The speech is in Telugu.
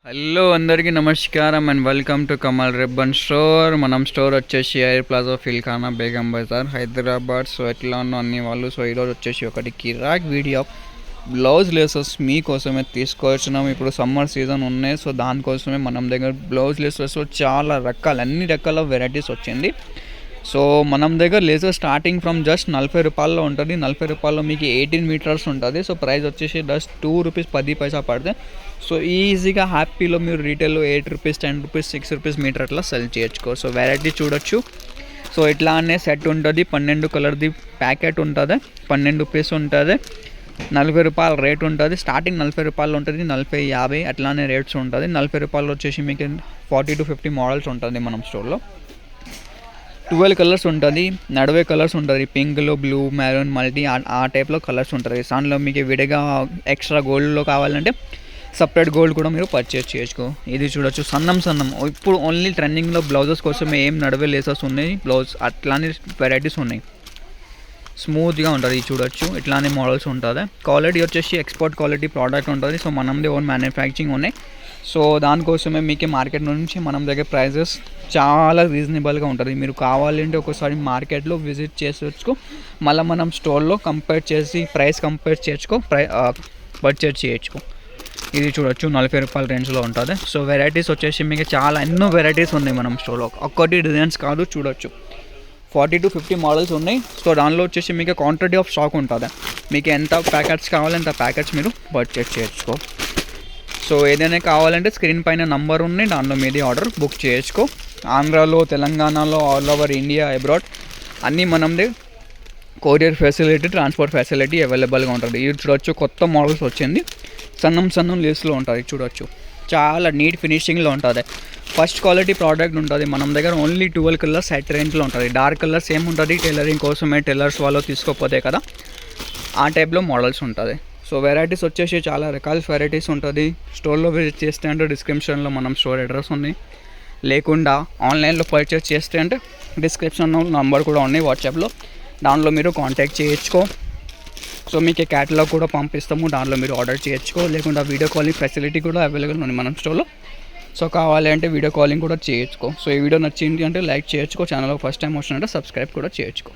హలో అందరికీ నమస్కారం and welcome to Kamal ribbon store. మనం స్టోర్ వచ్చేసి Air Plaza Pilkhana Begum Bazaar Hyderabad. So ఎట్లా ఉన్నా అన్ని వాళ్ళు. సో ఈరోజు వచ్చేసి ఒకటి కిరాక్ వీడియో బ్లౌజ్ లేసెస్ మీకోసమే తీసుకొచ్చినాం. ఇప్పుడు సమ్మర్ సీజన్ ఉన్నాయి, సో దానికోసమే మనం దగ్గర బ్లౌజ్ లేసెస్లో చాలా అన్ని రకాల వెరైటీస్ వచ్చింది. సో మనం దగ్గర లేసర్ స్టార్టింగ్ ఫ్రమ్ జస్ట్ 40 రూపాయల్లో ఉంటుంది. 40 రూపాయల్లో మీకు 18 మీటర్స్ ఉంటుంది. సో ప్రైస్ వచ్చేసి జస్ట్ 2 రూపీస్ 10 పైసా పడుతుంది. సో ఈజీగా హ్యాపీలో మీరు రీటైల్లో 8 రూపీస్ 10 రూపీస్ 6 రూపీస్ మీటర్ అట్లా సెల్ చేయొచ్చు. సో వెరైటీ చూడొచ్చు. సో ఇట్లానే సెట్ ఉంటుంది. 12 కలర్ది ప్యాకెట్ ఉంటుంది. 12 పీస్ ఉంటుంది. 40 రూపాయల రేట్ ఉంటుంది. స్టార్టింగ్ 40 రూపాయలు ఉంటుంది. 40 50 అట్లానే రేట్స్ ఉంటుంది. 40 రూపాయలు వచ్చేసి మీకు 40 to 50 మోడల్స్ ఉంటుంది మనం స్టోర్లో. 12 కలర్స్ ఉంటుంది. 40 కలర్స్ ఉంటుంది. పింక్లో బ్లూ మెరూన్ మల్టీ ఆ టైప్లో కలర్స్ ఉంటుంది. దానిలో మీకు విడిగా ఎక్స్ట్రా గోల్డ్లో కావాలంటే సపరేట్ గోల్డ్ కూడా మీరు పర్చేస్ చేయొచ్చు. ఇది చూడొచ్చు సన్నం ఇప్పుడు ఓన్లీ ట్రెండింగ్లో బ్లౌజెస్ కోసమే ఏం నడవే లేసెస్ ఉన్నాయి. బ్లౌజ్ అట్లానే వెరైటీస్ ఉన్నాయి. స్మూత్గా ఉంటుంది. ఇది చూడొచ్చు ఇట్లానే మోడల్స్ ఉంటుంది. క్వాలిటీ వచ్చేసి ఎక్స్పోర్ట్ క్వాలిటీ ప్రోడక్ట్ ఉంటుంది. సో మనది ఓన్ మ్యానుఫ్యాక్చరింగ్ ఉన్నాయి. సో దానికోసమే మీకు మార్కెట్ నుంచి మనం దగ్గర ప్రైజెస్ చాలా రీజనబుల్గా ఉంటుంది. మీరు కావాలంటే ఒకసారి మార్కెట్లో విజిట్ చేసేసుకో, మళ్ళీ మనం స్టోర్లో కంపేర్ చేసి ప్రైస్ కంపేర్ చేసుకో, పర్చేజ్ చేయొచ్చు. ఇది చూడొచ్చు 40 రూపాయల రేంజ్లో ఉంటుంది. సో వెరైటీస్ వచ్చేసి మీకు చాలా ఎన్నో వెరైటీస్ ఉన్నాయి మనం స్టోర్లో. ఒక్కటి డిజైన్స్ కాదు, చూడొచ్చు 40 to 50 మోడల్స్ ఉన్నాయి. సో దానిలో వచ్చేసి మీకు క్వాంటిటీ ఆఫ్ స్టాక్ ఉంటుంది. మీకు ఎంత ప్యాకెట్స్ కావాలంటే అంత ప్యాకెట్స్ మీరు పర్చేజ్ చేయొచ్చు. సో ఏదైనా కావాలంటే స్క్రీన్ పైన నంబర్ ఉన్నాయి, దానిలో మీది ఆర్డర్ బుక్ చేసుకో. ఆంధ్రాలో, తెలంగాణలో, ఆల్ ఓవర్ ఇండియా, అబ్రాడ్ అన్నీ మనది కొరియర్ ఫెసిలిటీ, ట్రాన్స్పోర్ట్ ఫెసిలిటీ అవైలబుల్గా ఉంటుంది. ఇది చూడొచ్చు కొత్త మోడల్స్ వచ్చింది. సన్నం లేస్లో ఉంటుంది. చూడొచ్చు చాలా నీట్ ఫినిషింగ్లో ఉంటుంది. ఫస్ట్ క్వాలిటీ ప్రోడక్ట్ ఉంటుంది. మనం దగ్గర ఓన్లీ 12 కలర్స్ సెట్ రేంజ్లో ఉంటుంది. డార్క్ కలర్స్ ఏం ఉంటుంది, టైలరింగ్ కోసమే టైలర్స్ వాళ్ళు తీసుకోపోతే కదా ఆ టైప్లో మోడల్స్ ఉంటుంది. సో వెరైటీస్ వచ్చేసి చాలా రకాల వెరైటీస్ ఉంటుంది. స్టోర్లో విజిట్ చేస్తే అంటే డిస్క్రిప్షన్లో మనం స్టోర్ అడ్రస్ ఉంది. లేకుండా ఆన్లైన్లో పర్చేస్ చేస్తే అంటే డిస్క్రిప్షన్లో నంబర్ కూడా ఉన్నాయి వాట్సాప్లో, దానిలో మీరు కాంటాక్ట్ చేయొచ్చుకో. సో మీకు క్యాటలాగ్ కూడా పంపిస్తాము, దానిలో మీరు ఆర్డర్ చేయొచ్చుకో. లేకుండా వీడియో కాలింగ్ ఫెసిలిటీ కూడా అవైలబుల్ ఉంది మనం స్టోర్లో. సో కావాలి అంటే వీడియో కాలింగ్ కూడా చేయొచ్చుకో. సో ఈ వీడియో నచ్చింది అంటే లైక్ చేయొచ్చుకో. ఛానల్ ఫస్ట్ టైం వచ్చినట్టు సబ్స్క్రైబ్ కూడా చేయొచ్చుకో.